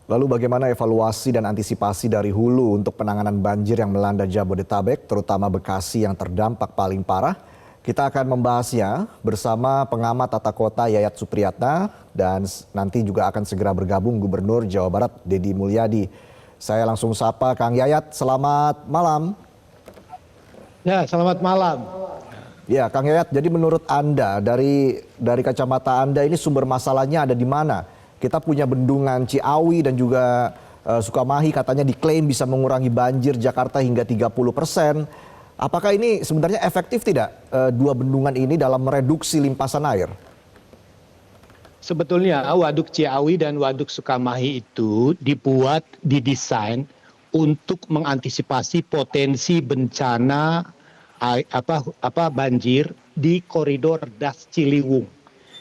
Lalu bagaimana evaluasi dan antisipasi dari hulu untuk penanganan banjir yang melanda Jabodetabek, terutama Bekasi yang terdampak paling parah? Kita akan membahasnya bersama pengamat tata kota Yayat Supriyatna dan nanti juga akan segera bergabung Gubernur Jawa Barat Deddy Mulyadi. Saya langsung sapa Kang Yayat, selamat malam. Ya, selamat malam. Ya, Kang Yayat, jadi menurut Anda dari kacamata Anda ini sumber masalahnya ada di mana? Kita punya bendungan Ciawi dan juga Sukamahi katanya diklaim bisa mengurangi banjir Jakarta hingga 30%. Apakah ini sebenarnya efektif tidak dua bendungan ini dalam mereduksi limpasan air? Sebetulnya Waduk Ciawi dan Waduk Sukamahi itu didesain untuk mengantisipasi potensi bencana banjir di koridor Das Ciliwung.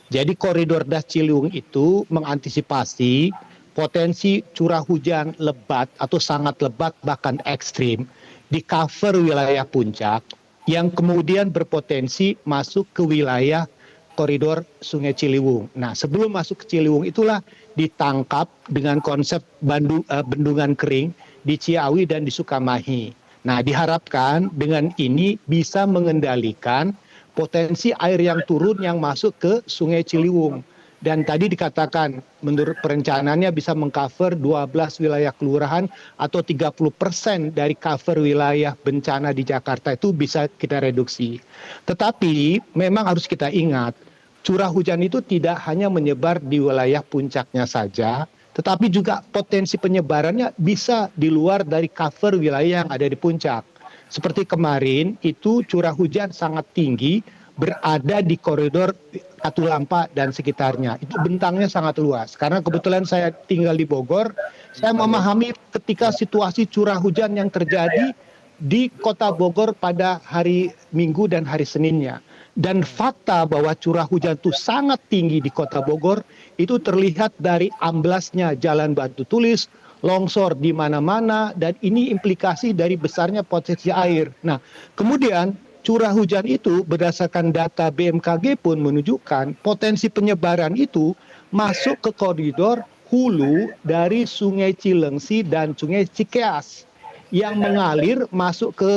Jadi koridor Das Ciliwung itu mengantisipasi potensi curah hujan lebat atau sangat lebat bahkan ekstrim di cover wilayah puncak yang kemudian berpotensi masuk ke wilayah koridor Sungai Ciliwung. Nah, sebelum masuk ke Ciliwung itulah ditangkap dengan konsep bendungan kering di Ciawi dan di Sukamahi. Nah, diharapkan dengan ini bisa mengendalikan potensi air yang turun yang masuk ke Sungai Ciliwung. Dan tadi dikatakan menurut perencanaannya bisa mengcover 12 wilayah kelurahan atau 30% dari cover wilayah bencana di Jakarta itu bisa kita reduksi. Tetapi memang harus kita ingat, curah hujan itu tidak hanya menyebar di wilayah puncaknya saja, tetapi juga potensi penyebarannya bisa di luar dari cover wilayah yang ada di puncak. Seperti kemarin itu curah hujan sangat tinggi berada di koridor Katulampa dan sekitarnya. Itu bentangnya sangat luas. Karena kebetulan saya tinggal di Bogor, saya memahami ketika situasi curah hujan yang terjadi di kota Bogor pada hari Minggu dan hari Seninnya. Dan fakta bahwa curah hujan itu sangat tinggi di kota Bogor itu terlihat dari amblasnya jalan batu tulis, longsor di mana-mana, dan ini implikasi dari besarnya potensi air. Nah, kemudian curah hujan itu berdasarkan data BMKG pun menunjukkan potensi penyebaran itu masuk ke koridor hulu dari Sungai Cilengsi dan Sungai Cikeas yang mengalir masuk ke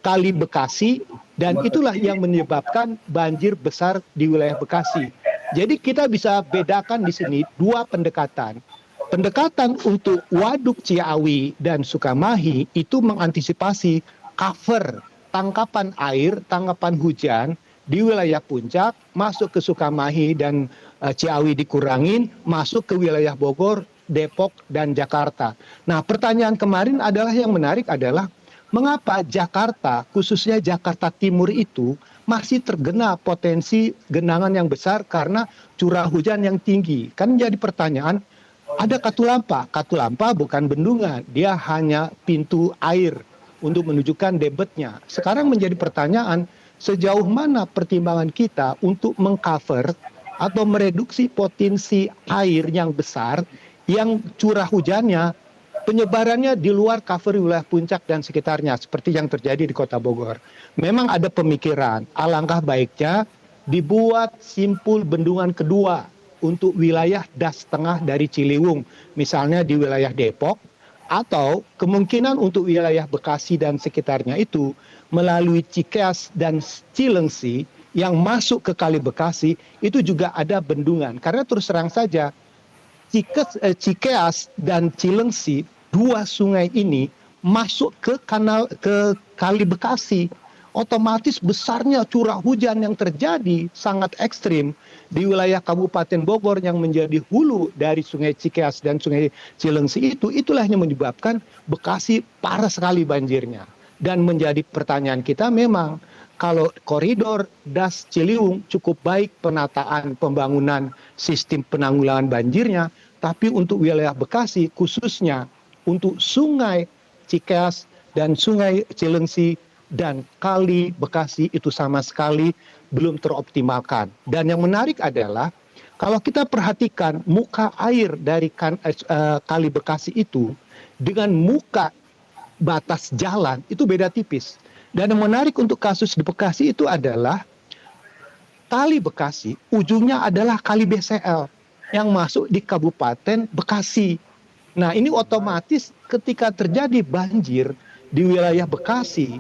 Kali Bekasi, dan itulah yang menyebabkan banjir besar di wilayah Bekasi. Jadi kita bisa bedakan di sini dua pendekatan. Pendekatan untuk Waduk Ciawi dan Sukamahi itu mengantisipasi cover tangkapan air, tangkapan hujan di wilayah puncak, masuk ke Sukamahi dan Ciawi dikurangin, masuk ke wilayah Bogor, Depok, dan Jakarta. Nah, pertanyaan kemarin adalah yang menarik adalah mengapa Jakarta, khususnya Jakarta Timur itu masih terkena potensi genangan yang besar karena curah hujan yang tinggi. Kan jadi pertanyaan, ada Katulampa. Katulampa bukan bendungan, dia hanya pintu air untuk menunjukkan debitnya. Sekarang menjadi pertanyaan, sejauh mana pertimbangan kita untuk mengcover atau mereduksi potensi air yang besar yang curah hujannya penyebarannya di luar cover wilayah puncak dan sekitarnya seperti yang terjadi di Kota Bogor. Memang ada pemikiran, alangkah baiknya dibuat simpul bendungan kedua untuk wilayah das tengah dari Ciliwung, misalnya di wilayah Depok, atau kemungkinan untuk wilayah Bekasi dan sekitarnya itu melalui Cikeas dan Cilengsi yang masuk ke Kali Bekasi itu juga ada bendungan. Karena terus terang saja Cikeas dan Cilengsi, dua sungai ini masuk ke Kali Bekasi. Otomatis besarnya curah hujan yang terjadi sangat ekstrim di wilayah Kabupaten Bogor yang menjadi hulu dari Sungai Cikeas dan Sungai Cilengsi itulah yang menyebabkan Bekasi parah sekali banjirnya. Dan menjadi pertanyaan kita memang kalau koridor Das Ciliwung cukup baik penataan pembangunan sistem penanggulangan banjirnya, tapi untuk wilayah Bekasi khususnya untuk Sungai Cikeas dan Sungai Cilengsi dan Kali Bekasi itu sama sekali belum teroptimalkan. Dan yang menarik adalah kalau kita perhatikan muka air dari Kali Bekasi itu dengan muka batas jalan itu beda tipis. Dan yang menarik untuk kasus di Bekasi itu adalah Kali Bekasi ujungnya adalah Kali BCL yang masuk di Kabupaten Bekasi. Nah, ini otomatis ketika terjadi banjir di wilayah Bekasi,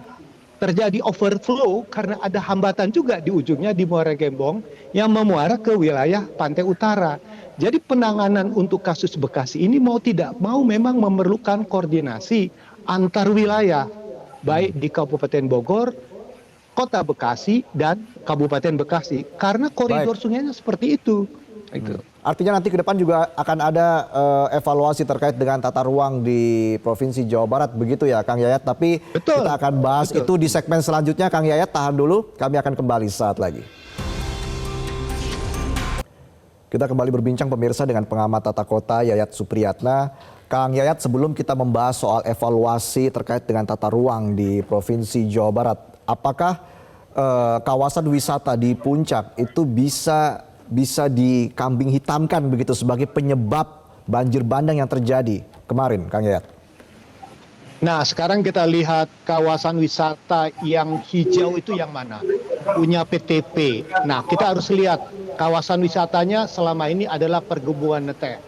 terjadi overflow karena ada hambatan juga di ujungnya di Muara Gembong yang memuara ke wilayah pantai utara. Jadi penanganan untuk kasus Bekasi ini mau tidak mau memang memerlukan koordinasi antar wilayah, baik di Kabupaten Bogor, Kota Bekasi, dan Kabupaten Bekasi. Karena koridor sungainya seperti itu. Itu. Artinya nanti ke depan juga akan ada evaluasi terkait dengan tata ruang di Provinsi Jawa Barat, begitu ya Kang Yayat. Tapi Betul. kita akan bahas itu di segmen selanjutnya. Kang Yayat tahan dulu, kami akan kembali saat lagi. Kita kembali berbincang pemirsa dengan pengamat tata kota Yayat Supriyatna. Kang Yayat, sebelum kita membahas soal evaluasi terkait dengan tata ruang di Provinsi Jawa Barat, apakah kawasan wisata di Puncak itu bisa dikambing hitamkan begitu sebagai penyebab banjir bandang yang terjadi kemarin, Kang Yayat? Nah, sekarang kita lihat kawasan wisata yang hijau itu yang mana? Punya PTP. Nah, kita harus lihat kawasan wisatanya selama ini adalah perkebunan teh.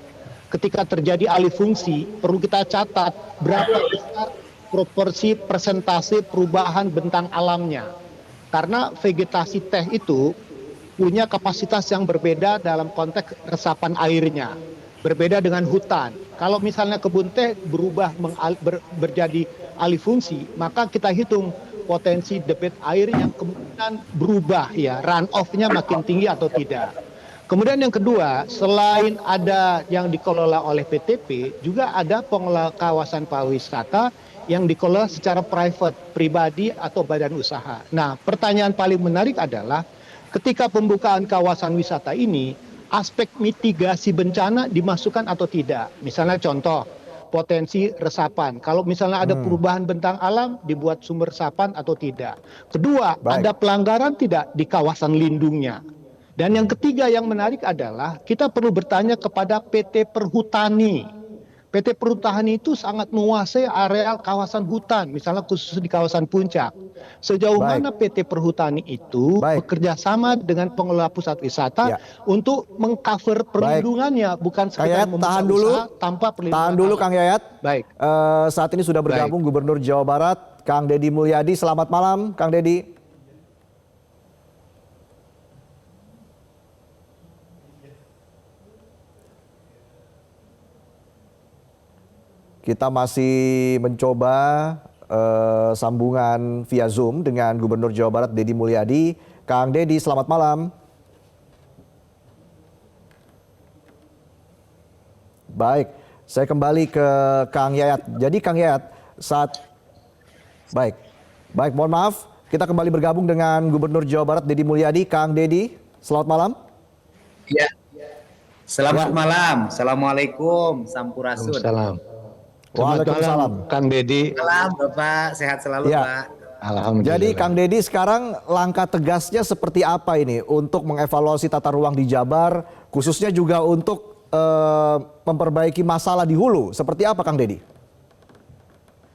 Ketika terjadi alih fungsi, perlu kita catat berapa besar proporsi persentase perubahan bentang alamnya. Karena vegetasi teh itu punya kapasitas yang berbeda dalam konteks resapan airnya. Berbeda dengan hutan. Kalau misalnya kebun teh berubah berjadi alih fungsi, maka kita hitung potensi debit air yang kemungkinan berubah ya, run off-nya makin tinggi atau tidak. Kemudian yang kedua, selain ada yang dikelola oleh PTP, juga ada pengelola kawasan pariwisata yang dikelola secara private, pribadi atau badan usaha. Nah, pertanyaan paling menarik adalah ketika pembukaan kawasan wisata ini, aspek mitigasi bencana dimasukkan atau tidak. Misalnya contoh, potensi resapan. Kalau misalnya ada perubahan bentang alam, dibuat sumber resapan atau tidak. Kedua, ada pelanggaran tidak di kawasan lindungnya. Dan yang ketiga yang menarik adalah kita perlu bertanya kepada PT Perhutani. PT Perhutani itu sangat menguasai areal kawasan hutan, misalnya khusus di kawasan Puncak. Sejauh mana PT Perhutani itu bekerja sama dengan pengelola pusat wisata untuk mengcover perlindungannya, bukan sekedar membuka usaha tanpa perlindungan. Tahan dulu Kang Yayat. Baik. Saat ini sudah bergabung Gubernur Jawa Barat, Kang Deddy Mulyadi. Selamat malam, Kang Deddy. Kita masih mencoba sambungan via Zoom dengan Gubernur Jawa Barat Deddy Mulyadi. Kang Deddy, selamat malam. Baik, saya kembali ke Kang Yayat. Jadi Kang Yayat, baik, mohon maaf, kita kembali bergabung dengan Gubernur Jawa Barat Deddy Mulyadi. Kang Deddy, selamat malam. Ya, selamat malam. Assalamualaikum, Sampurasun. Waalaikumsalam. Kang Deddy. Salam Bapak, sehat selalu Pak. Alhamdulillah. Jadi Kang Deddy, sekarang langkah tegasnya seperti apa ini untuk mengevaluasi tata ruang di Jabar, khususnya juga untuk memperbaiki masalah di hulu. Seperti apa Kang Deddy?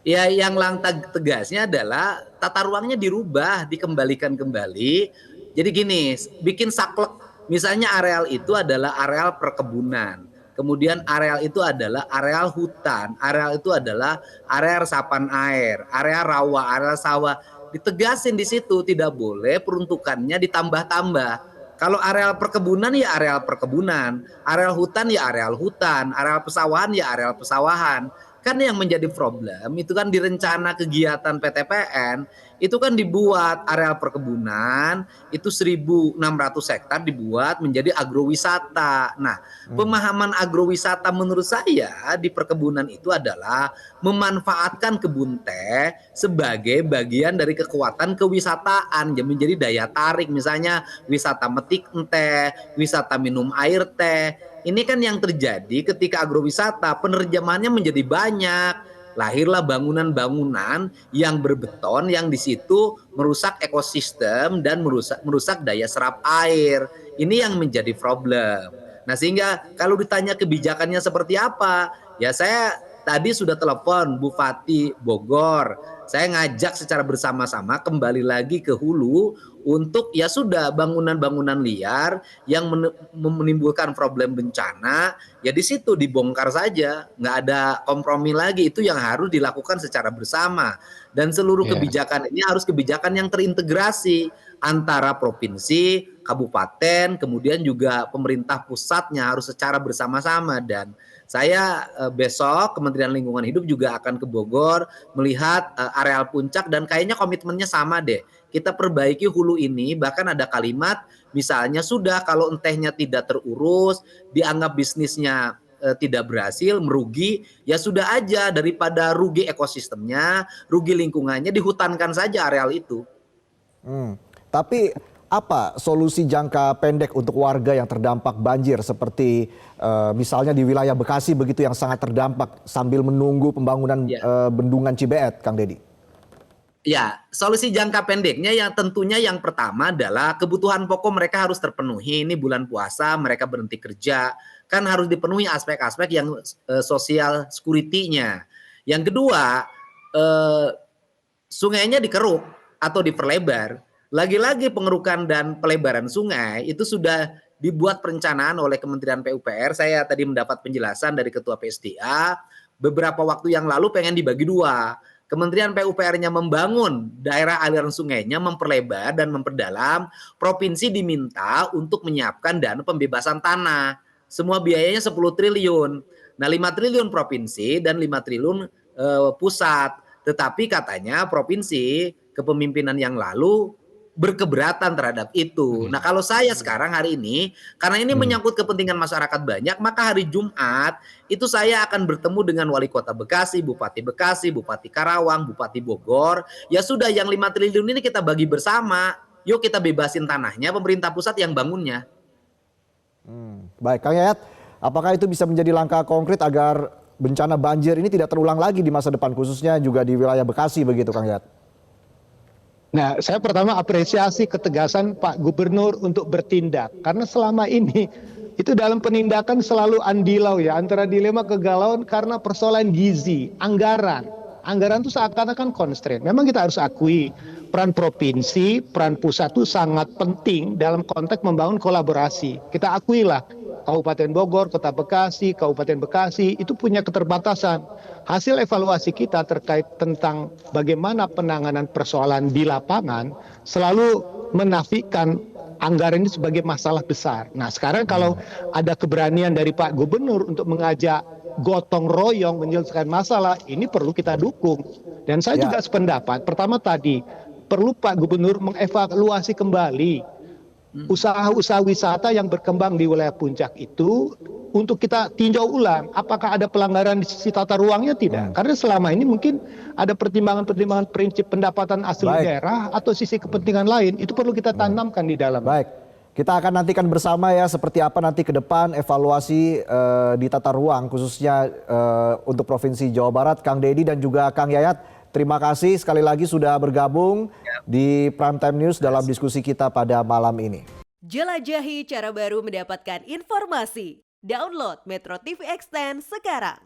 Ya, yang langkah tegasnya adalah tata ruangnya dirubah, dikembalikan kembali. Jadi gini, bikin saklek. Misalnya areal itu adalah areal perkebunan. Kemudian areal itu adalah areal hutan, areal itu adalah area resapan air, area rawa, area sawah. Ditegasin di situ, tidak boleh peruntukannya ditambah-tambah. Kalau areal perkebunan ya areal perkebunan, areal hutan ya areal hutan, areal pesawahan ya areal pesawahan. Kan yang menjadi problem itu kan di rencana kegiatan PTPN itu kan dibuat areal perkebunan itu 1.600 hektar dibuat menjadi agrowisata. Nah, pemahaman agrowisata menurut saya di perkebunan itu adalah memanfaatkan kebun teh sebagai bagian dari kekuatan kewisataan, jadi menjadi daya tarik, misalnya wisata metik teh, wisata minum air teh. Ini kan yang terjadi ketika agrowisata, penerjemahannya menjadi banyak. Lahirlah bangunan-bangunan yang berbeton yang di situ merusak ekosistem dan merusak daya serap air. Ini yang menjadi problem. Nah, sehingga kalau ditanya kebijakannya seperti apa, ya saya tadi sudah telepon Bupati Bogor. saya ngajak secara bersama-sama kembali lagi ke hulu untuk ya sudah bangunan-bangunan liar yang menimbulkan problem bencana, ya di situ dibongkar saja, nggak ada kompromi lagi, itu yang harus dilakukan secara bersama. Dan seluruh Ya. kebijakan ini harus kebijakan yang terintegrasi antara provinsi, kabupaten, kemudian juga pemerintah pusatnya harus secara bersama-sama. Dan saya besok Kementerian Lingkungan Hidup juga akan ke Bogor melihat areal puncak dan kayaknya komitmennya sama deh. Kita perbaiki hulu ini, bahkan ada kalimat misalnya sudah kalau entehnya tidak terurus, dianggap bisnisnya tidak berhasil, merugi, ya sudah aja daripada rugi ekosistemnya, rugi lingkungannya, dihutankan saja areal itu. Tapi apa solusi jangka pendek untuk warga yang terdampak banjir seperti misalnya di wilayah Bekasi begitu yang sangat terdampak sambil menunggu pembangunan bendungan Cibeet, Kang Deddy? Ya, solusi jangka pendeknya yang tentunya yang pertama adalah kebutuhan pokok mereka harus terpenuhi. Ini bulan puasa, mereka berhenti kerja, kan harus dipenuhi aspek-aspek yang sosial security-nya. Yang kedua, sungainya dikeruk atau diperlebar. Lagi-lagi pengerukan dan pelebaran sungai itu sudah dibuat perencanaan oleh Kementerian PUPR. Saya tadi mendapat penjelasan dari Ketua PSDA, beberapa waktu yang lalu pengen dibagi dua. Kementerian PUPR-nya membangun daerah aliran sungainya, memperlebar dan memperdalam. Provinsi diminta untuk menyiapkan dana pembebasan tanah. Semua biayanya 10 triliun. Nah, 5 triliun provinsi dan 5 triliun pusat. Tetapi katanya provinsi kepemimpinan yang lalu berkeberatan terhadap itu. Nah, kalau saya sekarang hari ini, karena ini menyangkut kepentingan masyarakat banyak, maka hari Jumat itu saya akan bertemu dengan Wali Kota Bekasi, Bupati Karawang, Bupati Bogor. Ya sudah, yang 5 triliun ini kita bagi bersama. Yuk kita bebasin tanahnya, pemerintah pusat yang bangunnya. Baik, Kang Yayat, apakah itu bisa menjadi langkah konkret agar bencana banjir ini tidak terulang lagi di masa depan, khususnya juga di wilayah Bekasi begitu, Kang Yayat? Nah, saya pertama apresiasi ketegasan Pak Gubernur untuk bertindak. Karena selama ini itu dalam penindakan selalu andilau ya, antara dilema kegalauan karena persoalan gizi, anggaran. Anggaran itu seakan-akan constraint. Memang kita harus akui peran provinsi, peran pusat itu sangat penting dalam konteks membangun kolaborasi. Kita akuilah Kabupaten Bogor, Kota Bekasi, Kabupaten Bekasi itu punya keterbatasan. Hasil evaluasi kita terkait tentang bagaimana penanganan persoalan di lapangan selalu menafikan anggaran ini sebagai masalah besar. Nah, sekarang kalau ada keberanian dari Pak Gubernur untuk mengajak gotong royong menyelesaikan masalah, ini perlu kita dukung. Dan saya juga sependapat, pertama tadi, perlu Pak Gubernur mengevaluasi kembali usaha-usaha wisata yang berkembang di wilayah puncak itu untuk kita tinjau ulang apakah ada pelanggaran di sisi tata ruangnya tidak. Karena selama ini mungkin ada pertimbangan-pertimbangan prinsip pendapatan asli daerah atau sisi kepentingan lain, itu perlu kita tanamkan di dalam. Baik, kita akan nantikan bersama ya seperti apa nanti ke depan evaluasi di tata ruang khususnya untuk Provinsi Jawa Barat. Kang Deddy dan juga Kang Yayat, terima kasih sekali lagi sudah bergabung di Primetime News dalam diskusi kita pada malam ini. Jelajahi cara baru mendapatkan informasi. Download Metro TV Extend sekarang.